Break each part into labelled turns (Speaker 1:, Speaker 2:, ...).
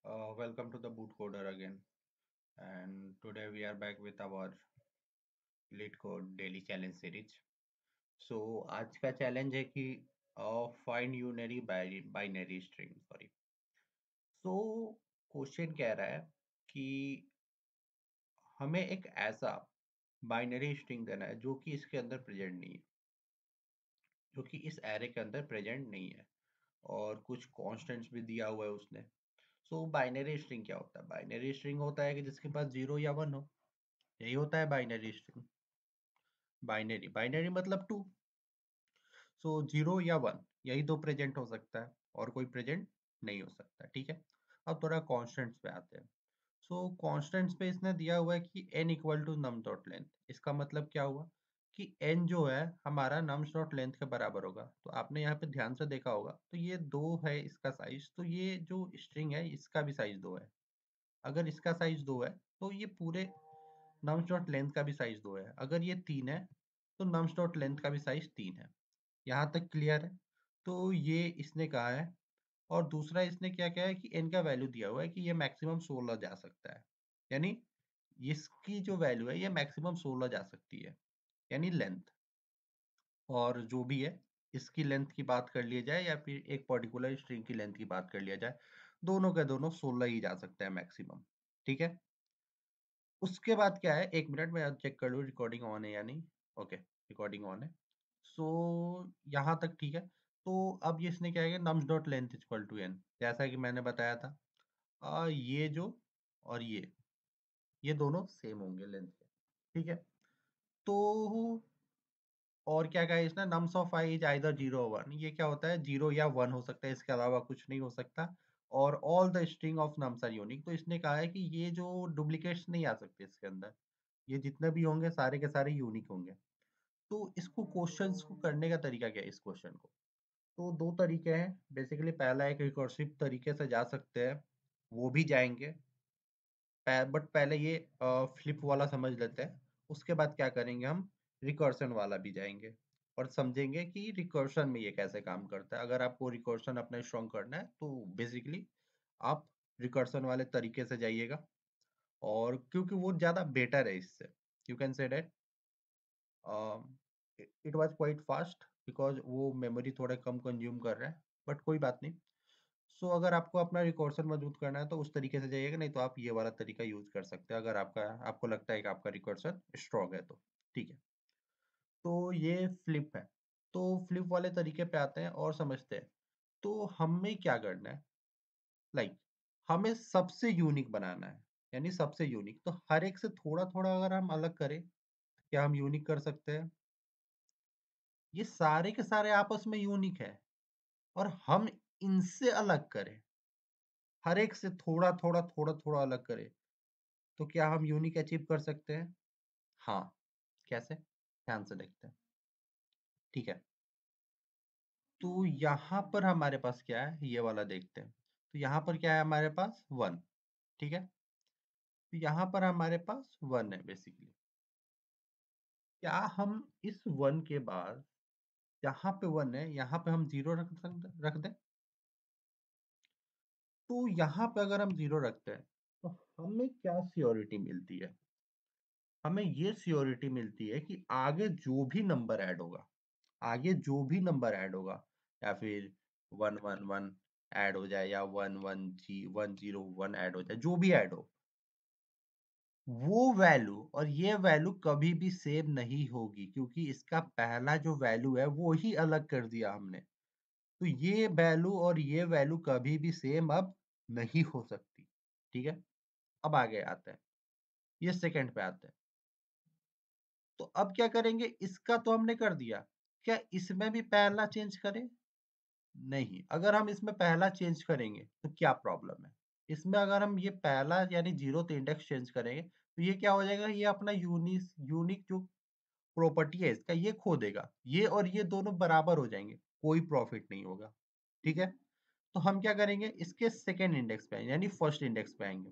Speaker 1: Welcome to the Boot Coder again, and today we are back with our Lead Code Daily Challenge series. So आज का challenge है कि find unique binary string sorry. So question कह रहा है कि हमें एक ऐसा बाइनरी स्ट्रिंग देना है जो कि इसके अंदर प्रेजेंट नहीं है, जो कि इस एरे के अंदर प्रेजेंट नहीं है, और कुछ कॉन्स्टेंट्स भी दिया हुआ है उसने. सो बाइनरी स्ट्रिंग क्या होता है? बाइनरी स्ट्रिंग होता है कि जिसके पास 0 या 1 हो. यही होता है बाइनरी स्ट्रिंग. बाइनरी बाइनरी मतलब 2. सो 0 या 1 यही दो प्रेजेंट हो सकता है, और कोई प्रेजेंट नहीं हो सकता. ठीक है. अब थोड़ा कॉन्स्टेंट्स पे आते हैं. सो कॉन्स्टेंट्स पे इसने दिया हुआ है कि n equal to num dot length. इसका मतलब क्या हुआ कि n जो है हमारा नम्स डॉट लेंथ के बराबर होगा. तो आपने यहाँ पे ध्यान से देखा होगा, तो ये 2 है इसका साइज, तो ये जो स्ट्रिंग है इसका भी साइज 2 है. अगर इसका साइज 2 है तो ये पूरे नम्स डॉट लेंथ का भी साइज 2 है. अगर ये 3 है तो नम्स डॉट लेंथ का भी साइज 3 है. यहाँ तक क्लियर है? तो ये इसने कहा है. और दूसरा इसने क्या कहा है कि n का वैल्यू दिया हुआ है कि ये मैक्सिमम 16 जा सकता है. यानी इसकी जो वैल्यू है ये मैक्सिमम 16 जा सकती है, यानी लेंथ. और जो भी है इसकी लेंथ की बात कर लिया जाए या फिर एक पर्टिकुलर स्ट्रिंग की लेंथ की बात कर लिया जाए, दोनों के दोनों 16 ही जा सकते हैं मैक्सिमम. ठीक है. उसके बाद क्या है, 1 मिनट में चेक कर लूँ रिकॉर्डिंग ऑन है या नहीं. ओके, रिकॉर्डिंग ऑन है. सो यहाँ तक ठीक है. तो अब ये इसने क्या है, nums dot length equal to n, जैसा कि मैंने बताया था. ये जो और ये दोनों सेम होंगे लेंथ के. ठीक है. तो और क्या कहा इसने, nums of I is either 0 or 1. ये क्या होता है, 0 या 1 हो सकता है, इसके अलावा कुछ नहीं हो सकता. और all the string of nums are unique. तो इसने कहा है कि ये जो डुप्लीकेट्स नहीं आ सकते इसके अंदर, ये जितने भी होंगे सारे के सारे यूनिक होंगे. तो इसको क्वेश्चंस को करने का तरीका क्या है इस क्वेश्चन को? तो दो तरीके हैं बेसिकली. पहला एक रिकर्सिव तरीके से जा सकते हैं, वो भी जाएंगे. बट पहले ये फ्लिप वाला समझ लेते हैं. उसके बाद क्या करेंगे, हम रिकर्सन वाला भी जाएंगे और समझेंगे कि रिकर्सन में ये कैसे काम करता है. अगर आपको रिकर्सन अपना स्ट्रॉन्ग करना है तो बेसिकली आप रिकर्सन वाले तरीके से जाइएगा. और क्योंकि वो ज़्यादा बेटर है इससे, you can say that it was quite fast because वो मेमोरी थोड़ा कम कंज्यूम कर रहा है. बट कोई बात नहीं. सो अगर आपको अपना रिकॉर्सन मजबूत करना है तो उस तरीके से जाइएगा, नहीं तो आप ये वाला तरीका यूज कर सकते हैं अगर आपको लगता है कि आपका रिकॉर्सन स्ट्रॉन्ग है तो. ठीक है. तो ये फ्लिप है. तो फ्लिप वाले तरीके पे आते हैं और समझते हैं. तो हमें क्या करना है, लाइक हमें सबसे यूनिक बनाना है. यानी सबसे यूनिक, तो हर एक से थोड़ा थोड़ा अगर हम अलग करें, क्या हम यूनिक कर सकते हैं? ये सारे के सारे आपस में यूनिक है, और हम इनसे अलग करें, हर एक से थोड़ा थोड़ा थोड़ा थोड़ा अलग करें, तो क्या हम यूनिक अचीव कर सकते हैं? हाँ. कैसे? ध्यान से देखते हैं. ठीक है. तो यहाँ पर हमारे पास क्या है, ये वाला देखते हैं. तो यहाँ पर क्या है हमारे पास, 1. ठीक है. तो यहाँ पर हमारे पास 1 है बेसिकली. क्या हम इस 1 के बाद, यहाँ पे 1 है, यहाँ पे हम 0 रख दें? तो यहाँ पे अगर हम 0 रखते हैं तो हमें क्या सियोरिटी मिलती है? हमें ये सियोरिटी मिलती है कि आगे जो भी नंबर ऐड होगा, आगे जो भी नंबर ऐड होगा, या फिर 111 ऐड हो जाए, या 101 ऐड हो जाए, जो भी ऐड हो, वो वैल्यू और ये वैल्यू कभी भी सेम नहीं होगी, क्योंकि इसका पहला जो वैल्यू है वो ही अलग कर दिया हमने. तो ये वैल्यू और ये वैल्यू कभी भी सेम अब नहीं हो सकती. ठीक है. अब आगे आते हैं, ये सेकंड पे आते हैं. तो अब क्या करेंगे, इसका तो हमने कर दिया, क्या इसमें भी पहला चेंज करें? नहीं. अगर हम इसमें पहला चेंज करेंगे तो क्या प्रॉब्लम है इसमें? अगर हम ये पहला यानी 0th इंडेक्स चेंज करेंगे तो ये क्या हो जाएगा, ये अपना यूनिक जो प्रॉपर्टी है इसका ये खो देगा. ये और ये दोनों बराबर हो जाएंगे, कोई प्रॉफिट नहीं होगा. ठीक है. तो हम क्या करेंगे, इसके सेकेंड इंडेक्स पे आएंगे, यानी फर्स्ट इंडेक्स पे आएंगे,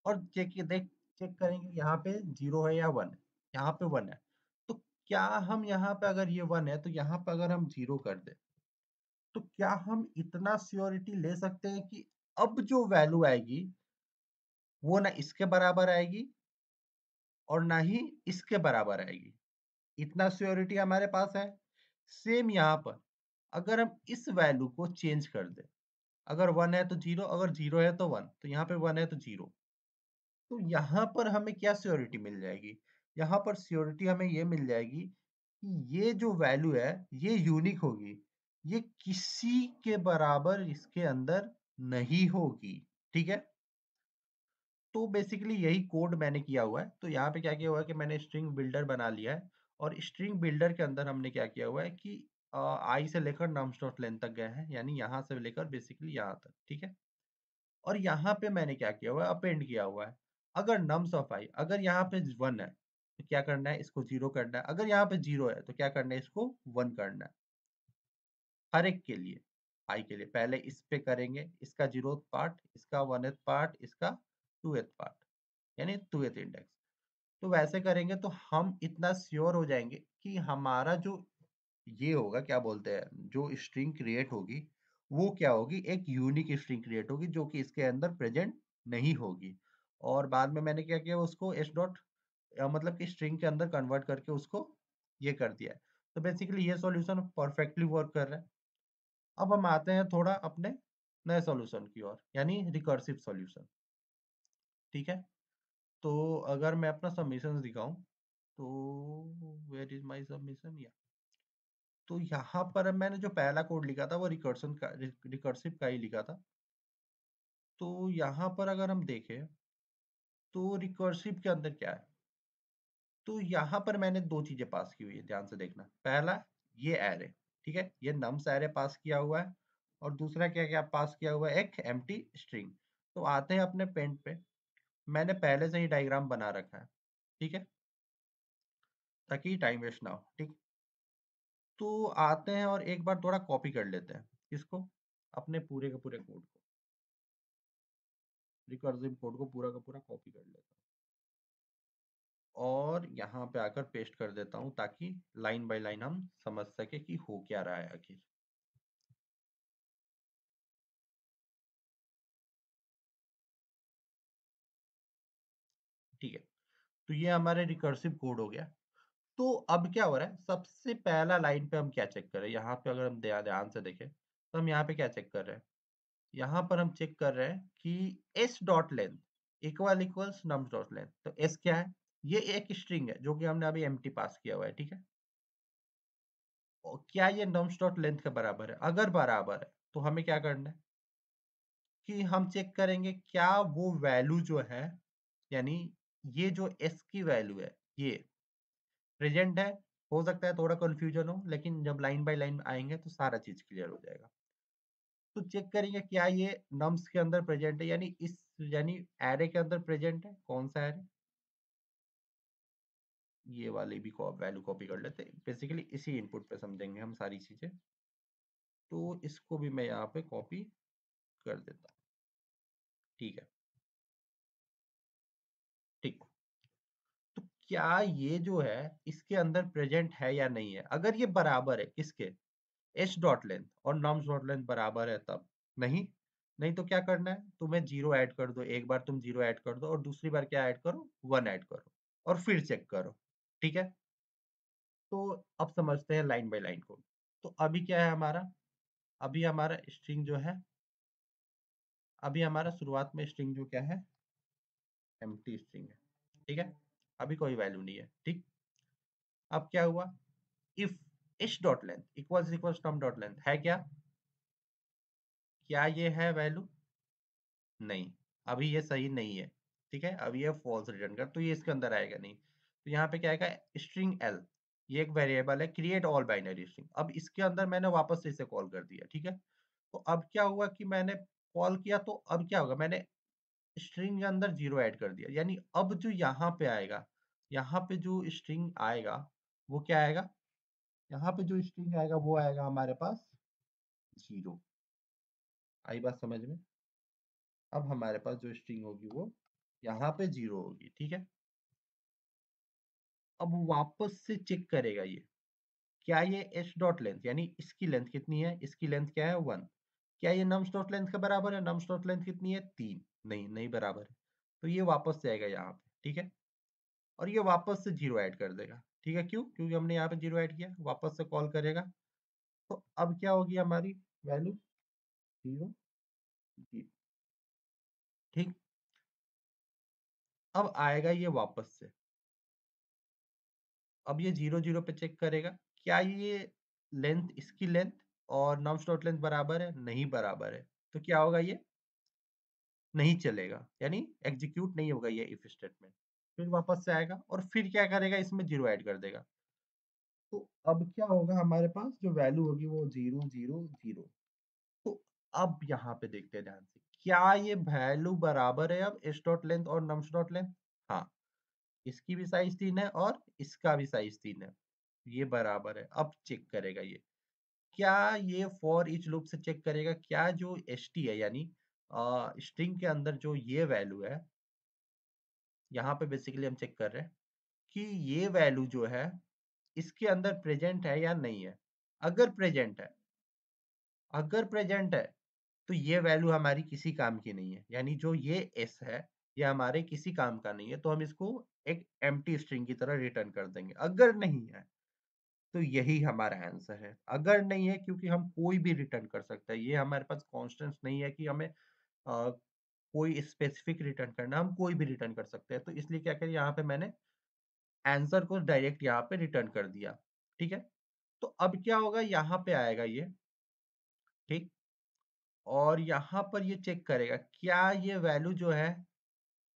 Speaker 1: और चेक करेंगे यहाँ पे 0 है या 1 है. यहाँ पे 1 है. तो क्या हम यहाँ पे, अगर ये 1 है तो यहाँ पे अगर हम 0 कर दें, तो क्या हम इतना श्योरिटी ले सकते हैं कि अब जो वैल्यू आएगी वो ना इसके बराबर आएगी और ना ही इसके बराबर आएगी। इतना श्योरिटी हमारे पास है। सेम यहाँ पर अगर हम इस वैल्यू को चेंज कर दें, अगर 1 है तो 0, अगर 0 है तो 1, तो यहाँ पे 1 है तो 0, तो यहाँ पर हमें क्या श्योरिटी मिल जाएगी? यहाँ पर श्योरिटी हमें ये मिल जाएगी कि ये जो वैल्यू है ये यूनिक होगी, ये किसी के बराबर इसके अंदर नहीं होगी। ठीक है, तो बेसिकली यही कोड मैंने किया हुआ है। तो यहाँ पे क्या किया हुआ है कि मैंने स्ट्रिंग बिल्डर बना लिया है और स्ट्रिंग बिल्डर के अंदर हमने क्या किया हुआ है कि आई से लेकर नम्स डॉट लेंथ तक गए हैं, यानी यहाँ से लेकर बेसिकली यहाँ तक। ठीक है, और यहाँ पे मैंने क्या किया हुआ है, अपेंड किया हुआ है। अगर नम्स ऑफ आई, अगर यहाँ पे 1 है तो क्या करना है, इसको 0 करना है। अगर यहाँ पे 0 है तो क्या करना है, इसको 1 करना है। हर एक के लिए, आई के लिए पहले इस पे करेंगे, इसका 0th पार्ट, इसका 1th पार्ट, इसका 2th पार्ट, यानी 2th इंडेक्स। तो वैसे करेंगे तो हम इतना श्योर हो जाएंगे कि हमारा जो ये होगा, क्या बोलते हैं, जो स्ट्रिंग क्रिएट होगी वो क्या होगी, एक यूनिक स्ट्रिंग क्रिएट होगी जो कि इसके अंदर प्रेजेंट नहीं होगी। और बाद में मैंने क्या किया, उसको एस डॉट मतलब कि स्ट्रिंग के अंदर कन्वर्ट करके उसको ये कर दिया है। तो बेसिकली ये सॉल्यूशन परफेक्टली वर्क कर रहा है। अब हम आते हैं थोड़ा अपने नए सॉल्यूशन की ओर, यानी रिकर्सिव सॉल्यूशन। ठीक है, तो अगर मैं अपना सबमिशन दिखाऊं तो वेयर इज माय सबमिशन, या तो यहाँ पर मैंने जो पहला कोड लिखा था वो रिकर्सिव का ही लिखा था। तो यहाँ पर अगर हम देखें तो रिकर्सिव के अंदर क्या है, तो यहाँ पर मैंने दो चीजें पास की हुई है, ध्यान से देखना। पहला, ये एरे, ठीक है, ये नम्स एरे पास किया हुआ है, और दूसरा क्या क्या पास किया हुआ है, एक एम्प्टी स्ट्रिंग। तो आते हैं अपने पेंट पे, मैंने पहले से ही डायग्राम बना रखा है, ठीक है, ताकि टाइम वेस्ट ना हो। ठीक, तो आते हैं और एक बार थोड़ा कॉपी कर लेते हैं इसको, अपने पूरे के पूरे कोड को, रिकर्सिव कोड को पूरा का पूरा कॉपी कर लेता हूँ और यहाँ पे आकर पेस्ट कर देता हूँ, ताकि लाइन बाय लाइन हम समझ सके कि हो क्या रहा है आखिर। ठीक है, तो ये हमारे रिकर्सिव कोड हो गया। तो अब क्या हो रहा है, सबसे पहला लाइन पे हम क्या चेक कर रहे हैं, यहाँ पे अगर हम ध्यान से देखें तो हम यहाँ पे क्या चेक कर रहे हैं, यहाँ पर हम चेक कर रहे हैं कि S dot length equal equals nums dot length. तो एस क्या है, ये एक स्ट्रिंग है जो कि हमने अभी एम्प्टी पास किया हुआ है। ठीक है, और क्या ये नम्स डॉट लेंथ के बराबर है? अगर बराबर है तो हमें क्या करना है कि हम चेक करेंगे क्या वो वैल्यू जो है, यानी ये जो एस की वैल्यू है ये प्रेजेंट है। हो सकता है थोड़ा कंफ्यूजन हो, लेकिन जब लाइन बाय लाइन आएंगे तो सारा चीज क्लियर हो जाएगा। तो चेक करेंगे क्या ये नम्स के अंदर प्रेजेंट है, यानी इस, यानी एरे के अंदर प्रेजेंट है। कौन सा एरे, ये वाली भी वैल्यू कॉपी कर लेते हैं, बेसिकली इसी इनपुट पे समझेंगे हम सारी चीजें। तो इसको भी मैं यहाँ पे कॉपी कर देता हूँ। ठीक है, ठीक, तो क्या ये जो है इसके अंदर प्रेजेंट है या नहीं है? अगर ये बराबर है किसके, एच डॉट लेंथ और नॉर्म्स डॉट लेंथ बराबर है तब। नहीं, नहीं तो क्या करना है, तुम्हें जीरो ऐड कर दो, एक बार तुम जीरो ऐड कर दो और दूसरी बार क्या ऐड करो, 1 ऐड करो, और फिर चेक करो। ठीक है, तो अब समझते हैं लाइन बाय लाइन को। तो अभी क्या है हमारा, अभी हमारा स्ट्रिंग जो है, अभी हमारा शुरुआत में स्ट्रिंग जो क्या है, एम्प्टी स्ट्रिंग है। ठीक है, अभी कोई वैल्यू नहीं है। ठीक, अब क्या हुआ, इफ इस dot length equals equals term dot length है क्या, क्या ये है वैल्यू? नहीं, अभी ये सही नहीं है। ठीक है, अभी ये फॉल्स रिटर्न कर, तो ये इसके अंदर आएगा नहीं। तो यहाँ पे क्या आएगा, स्ट्रिंग एल, ये एक वेरिएबल है, क्रिएट ऑल बाइनरी स्ट्रिंग। अब इसके अंदर मैंने वापस से इसे कॉल कर दिया। ठीक है, तो अब क्या हुआ कि मैंने कॉल किया, तो अब क्या होगा, मैंने स्ट्रिंग के अंदर जीरो ऐड कर दिया, यानी अब जो यहाँ पे आएगा, यहाँ पे जो स्ट्रिंग आएगा वो क्या आएगा, यहाँ पे जो स्ट्रिंग आएगा वो आएगा हमारे पास जीरो। आई बात समझ में? अब हमारे पास जो स्ट्रिंग होगी वो यहाँ पे जीरो होगी। ठीक है, अब वापस से चेक करेगा ये, क्या ये एच डॉट लेंथ, यानी इसकी लेंथ कितनी है, इसकी लेंथ क्या है, 1। क्या ये नम स्लॉट लेंथ के बराबर है? नम स्लॉट लेंथ कितनी है? 3। नहीं, नहीं बराबर है। तो ये वापस से आएगा यहाँ पे, ठीक है? और ये वापस से 0 ऐड कर देगा, ठीक है? क्यों? क्योंकि हमने यहाँ पे 0 ऐड किया, वापस से कॉल करेगा। तो अब क्या होगी हमारी वैल्यू? 0, 0, ठीक। अब आएगा ये वापस से, अब ये 0, 0 पे चेक करेगा, क्या ये लेंथ, इसकी लेंथ और नम स्लॉट लेंथ बराबर है? नहीं बराबर है। तो क्या होगा? ये नहीं चलेगा, यानी एग्जीक्यूट नहीं होगा ये इफ स्टेटमेंट। फिर वापस से आएगा और फिर क्या करेगा? इसमें 0 ऐड कर देगा। तो अब क्या होगा? हमारे पास जो वैल्यू होगी वो 0, 0, 0। तो अब यहाँ पे देखते हैं ध्यान से, क्या ये वैल्यू बराबर है अब एस डॉट लेंथ और नम डॉट लेंथ? हाँ, इसकी भी साइज 3 है और इसका भी साइज 3 है, ये बराबर है। अब चेक करेगा ये, क्या ये फॉर ईच लूप से चेक करेगा, क्या जो एस टी है यानी स्ट्रिंग के अंदर जो ये वैल्यू है, यहाँ पे बेसिकली हम चेक कर रहे हैं कि ये वैल्यू जो है इसके अंदर प्रेजेंट है या नहीं है। अगर प्रेजेंट है, अगर प्रेजेंट है तो ये वैल्यू हमारी किसी काम की नहीं है, यानी जो ये एस है ये हमारे किसी काम का नहीं है, तो हम इसको एक एम्प्टी स्ट्रिंग की तरह रिटर्न कर देंगे। अगर नहीं है तो यही हमारा आंसर है। अगर नहीं है, क्योंकि हम कोई भी रिटर्न कर सकते हैं, ये हमारे पास कॉन्स्टेंट्स नहीं है कि हमें कोई स्पेसिफिक रिटर्न करना, हम कोई भी रिटर्न कर सकते हैं। तो इसलिए क्या करें, यहाँ पे मैंने आंसर को डायरेक्ट यहाँ पे रिटर्न कर दिया, ठीक है? तो अब क्या होगा? यहाँ पे आएगा ये, ठीक, और यहाँ पर ये चेक करेगा क्या ये वैल्यू जो है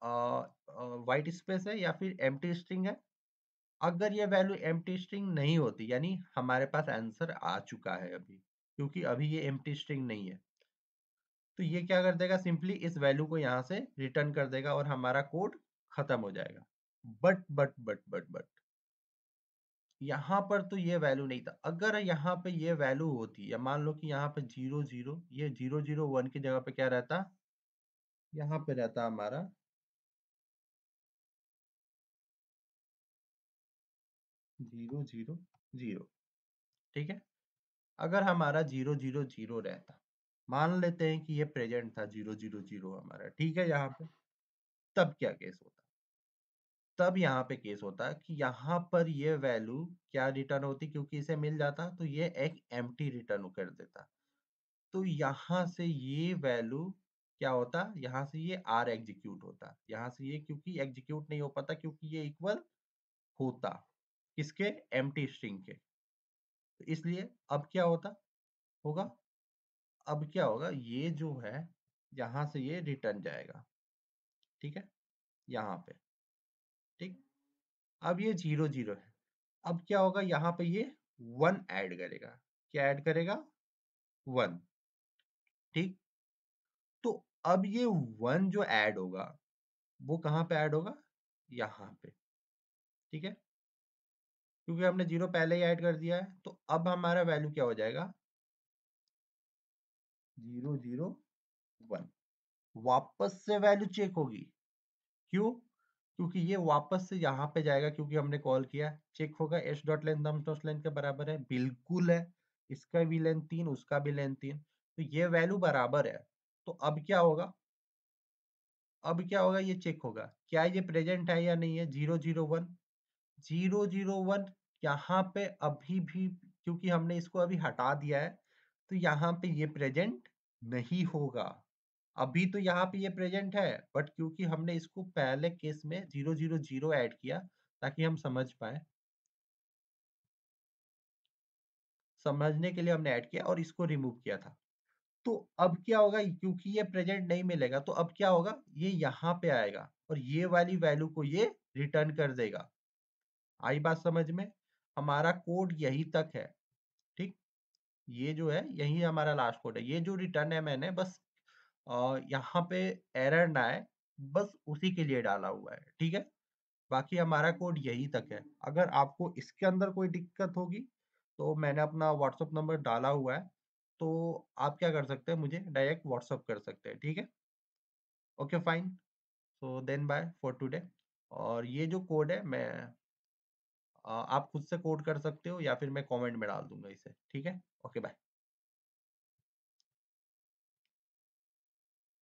Speaker 1: वाइट स्पेस है या फिर एम्प्टी स्ट्रिंग है। अगर ये वैल्यू एम्प्टी स्ट्रिंग नहीं होती, यानी हमारे पास आंसर आ चुका है अभी, क्योंकि अभी ये एम्प्टी स्ट्रिंग नहीं है, तो ये क्या कर देगा? सिंपली इस वैल्यू को यहाँ से रिटर्न कर देगा और हमारा कोड खत्म हो जाएगा। बट यहाँ पर तो ये वैल्यू नहीं था। अगर यहाँ पे ये वैल्यू होती, या मान लो कि यहाँ पे 0, 0, ये 0, 0, 1 की जगह पे क्या रहता? यहाँ पे रहता हमारा 0, 0, 0, ठीक है? अगर हमारा 0, 0, 0 रहता, मान लेते हैं कि ये प्रेजेंट था 0, 0, 0 हमारा, ठीक है? यहाँ पे तब क्या केस होता? तब यहाँ पे केस होता कि यहाँ पर ये वैल्यू क्या रिटर्न होती, क्योंकि इसे मिल जाता तो ये एक एम्प्टी रिटर्न कर देता। तो यहाँ से ये वैल्यू क्या होता? यहाँ से ये आर एग्जीक्यूट होता, यहाँ से ये क्योंकि एग्जीक्यूट नहीं हो पाता, क्योंकि ये इक्वल होता किसके? एम्प्टी स्ट्रिंग के। तो इसलिए अब क्या होता होगा? अब क्या होगा? ये जो है यहाँ से ये रिटर्न जाएगा, ठीक है? यहाँ पे, ठीक। अब ये 0, 0 है। अब क्या होगा? यहाँ पे ये 1 ऐड करेगा। क्या ऐड करेगा? 1, ठीक। तो अब ये 1 जो ऐड होगा वो कहाँ पे ऐड होगा? यहाँ पे, ठीक है? क्योंकि हमने 0 पहले ही ऐड कर दिया है, तो अब हमारा वैल्यू क्या हो जाएगा? 0, 0, 1। वापस से वैल्यू चेक होगी। क्यों? क्योंकि ये वापस से यहाँ पे जाएगा, क्योंकि हमने कॉल किया, चेक होगा S dot length num dot length के बराबर है, बिल्कुल है। इसका भी लेंथ 3, उसका भी लेंथ 3, तो ये वैल्यू बराबर है। तो अब क्या होगा? अब क्या होगा? ये चेक होगा क्या ये प्रेजेंट है या नहीं है। 0, 0, 1, 0, 0, 1 यहाँ पे अभी भी, क्योंकि हमने इसको अभी हटा दिया है, तो यहाँ पे ये प्रेजेंट नहीं होगा। अभी तो यहाँ पे ये प्रेजेंट है, बट क्योंकि हमने इसको पहले केस में 0, 0, 0 ऐड किया ताकि हम समझ पाए, समझने के लिए हमने ऐड किया और इसको रिमूव किया था। तो अब क्या होगा? क्योंकि ये प्रेजेंट नहीं मिलेगा, तो अब क्या होगा? ये यहाँ पे आएगा और ये वाली वैल्यू को ये रिटर्न कर देगा। आई बात समझ में? हमारा कोड यही तक है, ठीक। ये जो है यही हमारा लास्ट कोड है। ये जो रिटर्न है मैंने बस यहाँ पे एरर ना आए, बस उसी के लिए डाला हुआ है, ठीक है। बाकी हमारा कोड यही तक है। अगर आपको इसके अंदर कोई दिक्कत होगी तो मैंने अपना व्हाट्सअप नंबर डाला हुआ है, तो आप क्या कर सकते हैं, मुझे डायरेक्ट व्हाट्सअप कर सकते हैं, ठीक है। Okay fine. So then bye for today. और ये जो कोड है मैं आप खुद से कोड कर सकते हो या फिर मैं कमेंट में डाल दूंगा इसे, ठीक है। Okay bye.